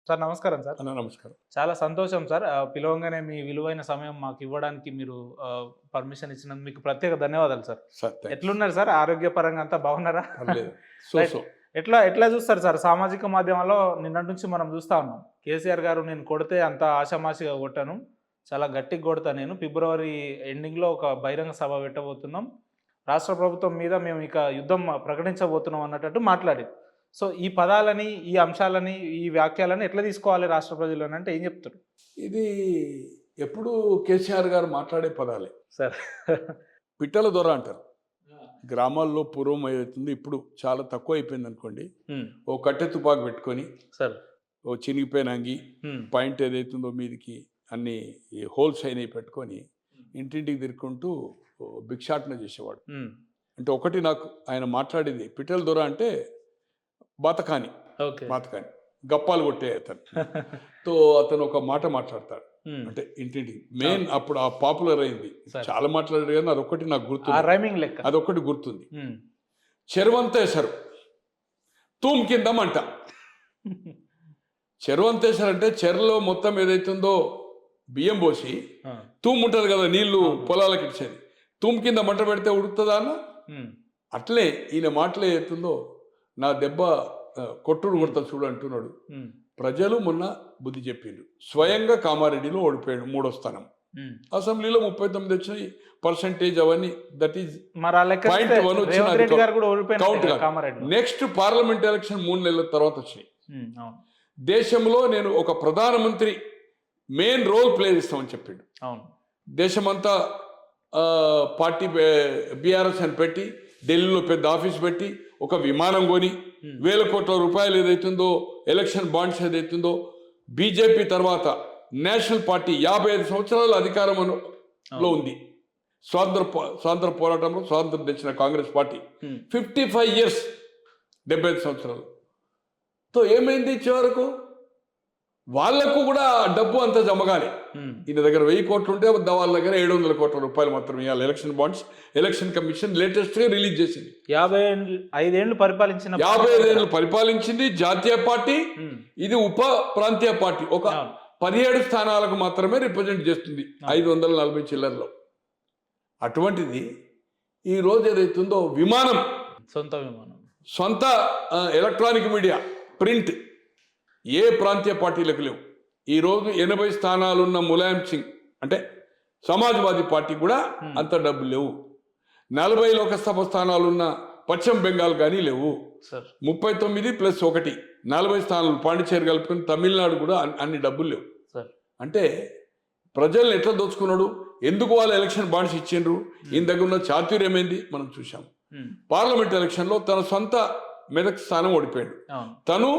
Sir నమస్కారం sir. అన్న నమస్కారం. చాలా సంతోషం సార్. పిలవంగానే మీ విలువైన సమయం మాకివ్వడానికి మీరు పర్మిషన్ ఇచ్చినందుకు మీకు ప్రత్యేక ధన్యవాదాలు సార్. Sir thanks. ఎట్లున్నారు సార్? ఆరోగ్యపరంగా అంతా బాగున్నారా? పర్లేదు. రైట్. సో. ఎట్లా చూస్తారు సార్? సామాజిక మాధ్యమాల్లో నిన్నటి నుంచి మనం చూస్తా ఉన్నాం. కేసీఆర్ గారు నేను కొడితే అంత ఆషామాషిగా కొట్టాను. చాలా గట్టిగా కొడతా నేను. ఫిబ్రవరి ఎండింగ్‌లో ఒక బహిరంగ సభ పెట్టబోతున్నాం. రాష్ట్ర ప్రభుత్వం మీద మేము ఇక యుద్ధం ప్రకటించబోతున్నాం అన్నట్టు మాట్లాడింది. సో, ఈ పదాలని, ఈ అంశాలని, ఈ వ్యాఖ్యలని ఎట్లా తీసుకోవాలి రాష్ట్ర ప్రజలు అంటే ఏం చెప్తారు? ఇది ఎప్పుడు కేసీఆర్ గారు మాట్లాడే పదాలే. సార్. పిట్టల దొర అంటారు. గ్రామాల్లో పూర్వం ఏదైతుంది ఇప్పుడు చాలా తక్కువ అయిపోయింది అనుకోండి. ఓ కట్టె తుపాకు పెట్టుకొని సార్. ఓ చినిగిపోయిన అంగి పాయింట్ ఏదైతుందో మీదికి అన్ని హోల్స్ అయినవి పెట్టుకొని ఇంటింటికి తిరుక్కుంటూ భిక్షాటన చేసేవాడు. అంటే ఒకటి నాకు ఆయన మాట్లాడేది పిట్టల దొర అంటే బాతకాని. ఓకే. బాతకాని గప్పాలు కొట్టే అతను. తో అతను ఒక మాట మాట్లాడతాడు. అంటే ఇంటింటికి మెయిన్ అప్పుడు ఆ పాపులర్ అయింది. చాలా మాట్లాడారు కానీ అదొక్కటి నాకు గుర్తుంది. రైమింగ్ లెక్క. అదొక్కటి గుర్తుంది. చెరువంతేశారు తూమ్ కింద మంట. చెరువంతేశారు అంటే చెరులో మొత్తం ఏదైతుందో బియ్యం పోసి తూమ్ ఉంటుంది కదా నీళ్లు పొలాలకు ఇచ్చేది. తూమ్ కింద మంట పెడితే ఉడుకుతుందా అన్న? అట్లే ఈయన మాటలు ఏదైతుందో నా దెబ్బ కొట్టుడు కొడతా చూడు అంటున్నాడు. ప్రజలు మొన్న బుద్ధి చెప్పిండ్రు. స్వయంగా కామారెడ్డిలో ఓడిపోయాడు 3వ స్థానం. అసెంబ్లీలో 39 వచ్చినాయి పర్సెంటేజ్ అవన్నీ. దట్ ఈజ్ పాయింట్ 1 వచ్చిన నెక్స్ట్ పార్లమెంట్ ఎలక్షన్ 3 నెలల తర్వాత వచ్చినాయి. దేశంలో నేను ఒక ప్రధానమంత్రి మెయిన్ రోల్ ప్లే చేస్తామని చెప్పిండు. దేశమంతా పార్టీ బీఆర్ఎస్ అని పెట్టి ఢిల్లీలో పెద్ద ఆఫీస్ పెట్టి ఒక విమానం కొని వేల కోట్ల రూపాయలు ఏదైతుందో ఎలక్షన్ బాండ్స్ ఏదైతుందో బీజేపీ తర్వాత నేషనల్ పార్టీ 55 సంవత్సరాల అధికారంలో ఉంది. స్వాతంత్ర పోరాటంలో స్వాతంత్రం తెచ్చిన కాంగ్రెస్ పార్టీ 55 years 75 సంవత్సరాలు. తో ఏమైంది చివరకు? వాళ్లకు కూడా డబ్బు అంతా జమగాలి. ఈయన దగ్గర 1000 కోట్లు ఉంటే వాళ్ళ దగ్గర 700 కోట్ల రూపాయలు మాత్రం ఇవ్వాలి. Election bonds election commission latest గా రిలీజ్ చేసింది. 55 ఏళ్ళు పరిపాలించిన 55 ఏళ్ళు పరిపాలించింది జాతీయ పార్టీ. ఇది ఉప ప్రాంతీయ పార్టీ. ఒక 17 స్థానాలకు మాత్రమే రిప్రజెంట్ చేస్తుంది 540 చిల్లర్లో. అటువంటిది ఈ రోజు ఏదైతుందో విమానం, సొంత ఎలక్ట్రానిక్ మీడియా, ప్రింట్ ఏ ప్రాంతీయ పార్టీలకు లేవు. ఈరోజు 80 స్థానాలున్న ములాయం సింగ్ అంటే సమాజ్వాదీ పార్టీ కూడా అంత డబ్బు లేవు. 40 లోకసభ స్థానాలున్న పశ్చిమ బెంగాల్ కానీ లేవు. 39 + 1 40 స్థానాలు పాండిచేరి కలుపుకొని తమిళనాడు కూడా అన్ని డబ్బులు లేవు. అంటే ప్రజల్ని ఎట్లా దోచుకున్నాడు? ఎందుకు వాళ్ళు ఎలక్షన్ బాండ్స్ ఇచ్చిండ్రు? ఈయన దగ్గర ఉన్న చాతుర్యం ఏంది మనం చూసాం. పార్లమెంట్ ఎలక్షన్లో తన సొంత మెదక్ స్థానం ఓడిపోయాడు. తను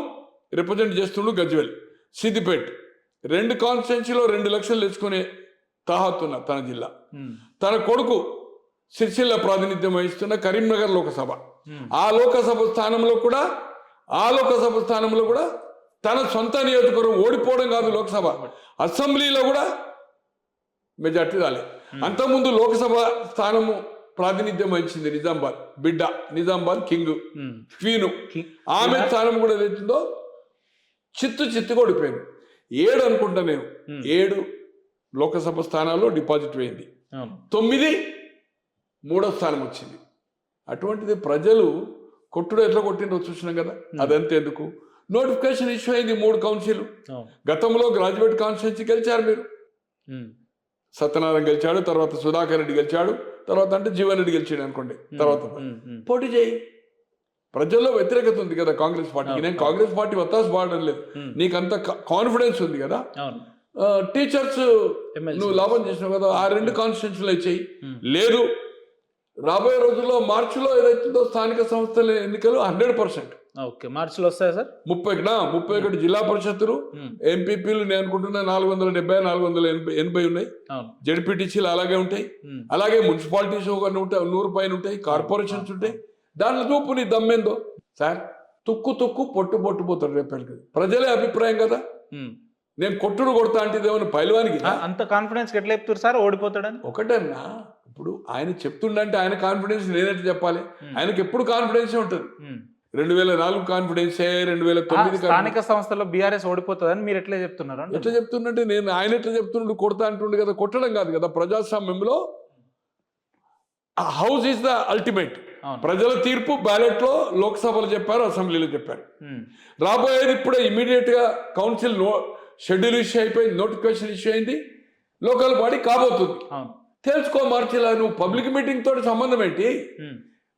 రిప్రజెంట్ చేస్తుండు గజ్వేల్, సిద్దిపేట్ 2 కాన్స్టిట్యున్సీలో 2 లక్షలు తెచ్చుకునే తాహతున్న తన జిల్లా. తన కొడుకు సిరిసిల్ల ప్రాతినిధ్యం వహిస్తున్న కరీంనగర్ లోకసభ, ఆ లోకసభ స్థానంలో కూడా తన సొంత నియోజకవర్గం ఓడిపోవడం కాదు, లోక్సభ అసెంబ్లీలో కూడా మెజార్టీ రాలేదు. అంతకుముందు లోక్సభ స్థానము ప్రాతినిధ్యం వహించింది నిజామాబాద్ బిడ్డ, నిజామాబాద్ కింగ్ క్వీను. ఆమె స్థానం కూడా ఏదైతుందో చిత్తుగా ఓడిపోయింది. 7 అనుకుంటా నేను 7 లోకసభ స్థానాల్లో డిపాజిట్ అయింది. 9 3వ స్థానం వచ్చింది. అటువంటిది ప్రజలు కొట్టుడు ఎట్లా కొట్టిందో చూసినాం కదా. అదంతా ఎందుకు? నోటిఫికేషన్ ఇష్యూ అయింది 3 కౌన్సిల్. గతంలో గ్రాడ్యుయేట్ కాన్స్టిట్యున్సీ గెలిచారు మీరు. సత్యనారాయణ గెలిచాడు, తర్వాత సుధాకర్ రెడ్డి గెలిచాడు, తర్వాత అంటే జీవన్ రెడ్డి గెలిచాడు అనుకోండి. తర్వాత పోటీ చేయి. ప్రజల్లో వ్యతిరేకత ఉంది కదా కాంగ్రెస్ పార్టీకి. నేను కాంగ్రెస్ పార్టీ వత్తాసు పాడడం లేదు, నీకంత కాన్ఫిడెన్స్ ఉంది కదా. టీచర్స్ నువ్వు లాభం చేసినావు కదా, ఆ 2 కాన్స్టిట్యున్సీలు చేయి. లేదు, రాబోయే రోజుల్లో మార్చిలో ఏదైతుందో స్థానిక సంస్థల ఎన్నికలు 100%. మార్చిలో వస్తాయి సార్. 31 జిల్లా పరిషత్తులు, ఎంపీపీలు నేను అనుకుంటున్నా 470 480 ఉన్నాయి. జడ్పీటీసీలు అలాగే ఉంటాయి. అలాగే మున్సిపాలిటీస్ ఒక 100 పైన ఉంటాయి. కార్పొరేషన్స్ ఉంటాయి. దాంట్లో చూపు నీ దమ్మేందో సార్. తుక్కు పొట్టు పోతాడు రేపటికి. ప్రజలే అభిప్రాయం కదా. నేను కొట్టుడు కొడతా అంటే ఇదేమన్నా పైల్వానికి అంత కాన్ఫిడెన్స్ ఎట్లా చెప్తారు సార్ ఓడిపోతాడని? ఒకటన్నా, ఇప్పుడు ఆయన చెప్తుండంటే ఆయన కాన్ఫిడెన్స్ నేనైతే చెప్పాలి. ఆయనకి ఎప్పుడు కాన్ఫిడెన్సే ఉంటుంది. 2004 కాన్ఫిడెన్సే, 2009 స్థానిక సంస్థల్లో బీఆర్ఎస్ ఓడిపోతుందని మీరు ఎట్లా చెప్తున్నారు అంటే? ఎట్లా చెప్తుండే నేను ఆయన ఎట్లా చెప్తుండే కొడతా అంటుండే కదా, కొట్టడం కాదు కదా. ప్రజాస్వామ్యంలో హౌస్ ఈజ్ ద అల్టిమేట్. అవును. ప్రజల తీర్పు బ్యాలెట్ లో లోక్సభలో చెప్పారు, అసెంబ్లీలో చెప్పారు. ఉమ్, రాబోయేది ఇప్పుడే ఇమీడియట్ గా కౌన్సిల్ షెడ్యూల్ ఇష్యూ అయిపోయింది, నోటిఫికేషన్ ఇష్యూ అయింది, లోకల్ బాడీ కాబోతుంది. అవును. తెలుసుకో మార్చిలా. నువ్వు పబ్లిక్ మీటింగ్ తోటి సంబంధం ఏంటి? ఉమ్.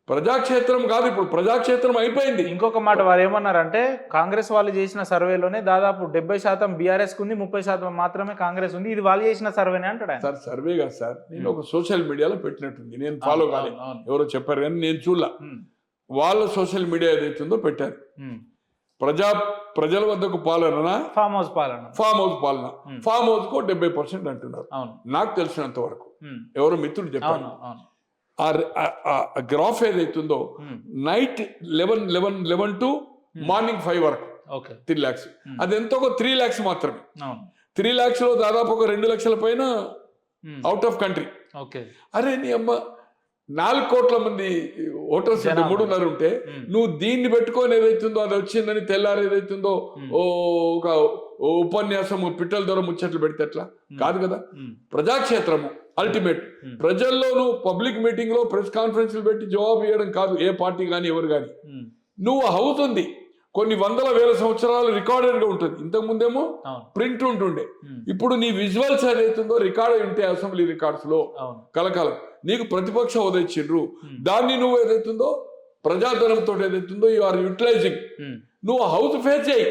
ప్రజాక్షేత్రం కాదు, ఇప్పుడు ప్రజాక్షేత్రం అయిపోయింది. ఇంకొక మాట వారు ఏమన్నారంటే, కాంగ్రెస్ వాళ్ళు చేసిన సర్వేలోనే దాదాపు 70% బీఆర్ఎస్ ఉంది, 30% మాత్రమే కాంగ్రెస్ ఉంది. ఇది వాళ్ళు చేసిన సర్వేనే అంటాడు ఆయన. సార్ సర్వే కాదు సార్, నేను ఒక సోషల్ మీడియాలో పెట్టినట్టుంది, నేను ఫాలో కాలే, అవును. ఎవరో చెప్పారు కానీ నేను చూడలా. ఉమ్, వాళ్ళ సోషల్ మీడియా ఏదైతుందో పెట్టారు. ఉమ్. ప్రజల వద్దకు పాలన, ఫామ్ హౌస్ పాలన. ఫామ్ హౌస్ పాలన. ఉమ్. ఫామ్ హౌస్ కు 70% అంటున్నారు. అవును. నాకు తెలిసినంత వరకు ఉమ్. ఎవరో మిత్రుడు చెప్పారు. అవును. అవును. ఆ గ్రాఫ్ ఏదైతుందో ఉమ్. నైట్ 11 టు మార్నింగ్ 5 వరకు ఓకే. 3 lakhs. అది ఎంత? ఒక 3 lakhs మాత్రమే. అవును. 3 lakhs లో దాదాపు ఒక 2 లక్షల పైన ఉమ్. Out of country. ఓకే. అరే నీ అమ్మ, 4 కోట్ల మంది ఓటర్స్ ఉంటే, జనాభా. 3.5 ఉంటే, ఉమ్. నువ్వు దీన్ని పెట్టుకొని ఏదైతుందో అది వచ్చిందని తెల్లారు ఏదైతుందో ఒక ఉపన్యాసము పిట్టల ద్వారా ముచ్చట్లు పెడితే ఎట్లా? కాదు కదా. ఉమ్. ప్రజాక్షేత్రము అల్టిమేట్. ప్రజల్లో నువ్వు పబ్లిక్ మీటింగ్ లో ప్రెస్ కాన్ఫరెన్స్లు పెట్టి జవాబు ఇవ్వడం కాదు, ఏ పార్టీ కానీ ఎవరు కానీ. ఉమ్. నువ్వు హౌస్ ఉంది, కొన్ని వందల వేల సంవత్సరాలు రికార్డెడ్ గా ఉంటుంది. ఇంతకు ముందేమో అవును. ప్రింట్ ఉంటుండే, ఉమ్. ఇప్పుడు నీ విజువల్స్ ఏదైతుందో రికార్డ్ అయి ఉంటే అసెంబ్లీ రికార్డ్స్ లో అవును. కలకాలం. నీకు ప్రతిపక్ష హోదా ఇచ్చిండ్రు, దాన్ని నువ్వు ఏదైతుందో ప్రజాధనంతో ఏదైతుందో యు ఆర్ యూటిలైజింగ్. ఉమ్. నువ్వు హౌస్ ఫేస్ చేయి.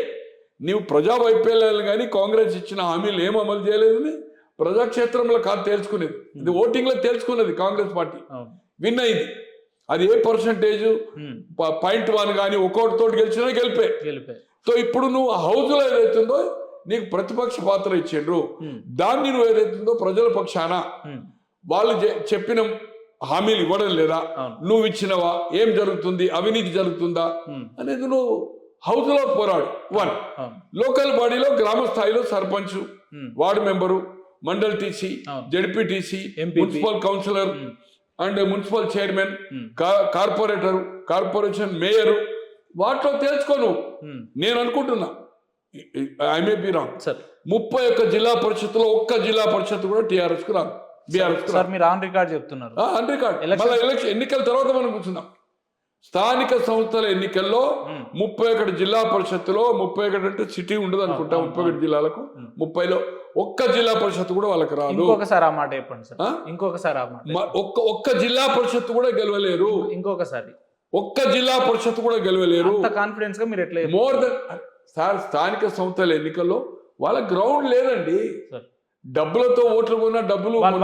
నీవు ప్రజా వైఫల్యాలు కానీ కాంగ్రెస్ ఇచ్చిన హామీలు ఏం అమలు చేయలేదని ప్రజాక్షేత్రంలో కాదు తేల్చుకునేది, ఇది ఓటింగ్ లో తేల్చుకున్నది. కాంగ్రెస్ పార్టీ అవును. విన్ అయింది. అది ఏ పర్సంటేజ్ ఉమ్. 0.1 కానీ ఒక్కొక్కటితో గెలిచినా గెలిపే. గెలిపే. సో ఇప్పుడు నువ్వు హౌస్ లో ఏదైతుందో నీకు ప్రతిపక్ష పాత్ర ఇచ్చిండ్రు, ఉమ్. దాన్ని నువ్వు ఏదైతుందో ప్రజల పక్షాన ఉమ్. వాళ్ళు చెప్పిన హామీలు ఇవ్వడం లేదా, అవును. నువ్వు ఇచ్చినవా, ఏం జరుగుతుంది, అవినీతి జరుగుతుందా ఉమ్. అనేది నువ్వు హౌస్ లో పోరాడు. 1 అవును. లోకల్ బాడీలో గ్రామ స్థాయిలో sarpanch, um. Ward member, mandal TC, అవును. ZPTC, MPP, municipal councillor um. And municipal chairman, um. Corporator, corporation mayor, వాటిలో తెలుసుకోను. ఉమ్. నేను అనుకుంటున్నా, I may be wrong, sir 31 జిల్లా పరిషత్తులో ఒక్క జిల్లా పరిషత్ కూడా టీఆర్ఎస్ కు రాదు, బీఆర్ఎస్ కు సార్ రాదు. మీరు ఆన్ రికార్డ్ చెప్తున్నారు. On record. Election- మళ్ళీ ఎలక్షన్ ఎన్నికల తర్వాత మనం కూర్చుందాం. స్థానిక సంస్థల ఎన్నికల్లో 31 జిల్లా పరిషత్తులో, 31 అంటే సిటీ ఉండదు అనుకుంటా, 31 జిల్లాలకు 30లో ఒక్క జిల్లా పరిషత్ కూడా వాళ్ళకి రాదు. ఇంకొకసారి ఆ మాట చెప్పండి సార్. ఆ? ఇంకొకసారి ఆ మాట. ఒక్క జిల్లా పరిషత్ కూడా గెలవలేరు. ఇంకొకసారి ఒక్క జిల్లా పరిషత్ కూడా గెలవలేరు. అంత కాన్ఫిడెన్స్ గా మీరు ఎట్లా మోర్ దెన్ సార్, స్థానిక సంస్థల ఎన్నికల్లో వాళ్ళ గ్రౌండ్ లేదండి. సార్ డబ్బులతో ఓట్లు కొన్న డబ్బులు